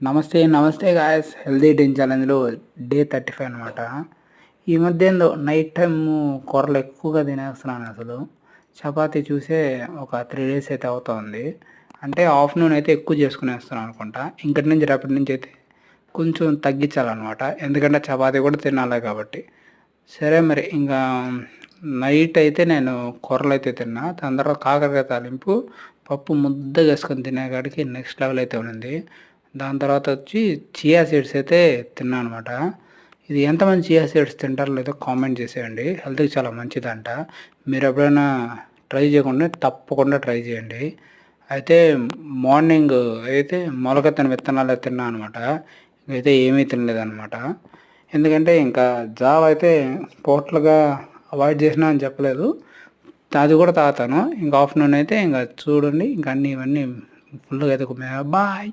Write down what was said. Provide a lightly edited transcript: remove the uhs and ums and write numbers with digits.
నమస్తే నమస్తే guys, healthy drink ఛాలెంజ్లో day 35 అనమాట. ఈ మధ్య ఏందో నైట్ టైమ్ కూరలు ఎక్కువగా తినేస్తున్నాను. అసలు చపాతీ చూసే ఒక 3 days అయితే అవుతుంది. అంటే ఆఫ్టర్నూన్ అయితే ఎక్కువ చేసుకునేస్తున్నాను అనుకుంటా. ఇంకటి నుంచి రేపటి నుంచి అయితే కొంచెం తగ్గించాలన్నమాట. ఎందుకంటే చపాతీ కూడా తినాలి కాబట్టి. సరే మరి ఇంకా నైట్ అయితే నేను కూరలు అయితే తిన్నా. దాని తర్వాత కాకరకాయ తాలింపు పప్పు ముద్దగా వేసుకొని తినేకాడికి నెక్స్ట్ లెవెల్ అయితే ఉంది. దాని తర్వాత వచ్చి చియా సీడ్స్ అయితే తిన్నా అనమాట. ఇది ఎంతమంది చియా సీడ్స్ తింటారో లేదో కామెంట్ చేసేయండి. హెల్త్కి చాలా మంచిదంట. మీరు ఎప్పుడైనా ట్రై చేయకుండా తప్పకుండా ట్రై చేయండి. అయితే మార్నింగ్ అయితే మొలకెత్తిన విత్తనాలు తిన్నా అనమాట. అయితే ఏమీ తినలేదన్నమాట. ఎందుకంటే ఇంకా జావ అయితే టోటల్గా అవాయిడ్ చేసినా అని చెప్పలేదు. అది కూడా తాగుతాను. ఇంకా ఆఫ్టర్నూన్ అయితే ఇంకా చూడండి, ఇంకా అన్నీ ఇవన్నీ ఫుల్గా అయితే బాయ్.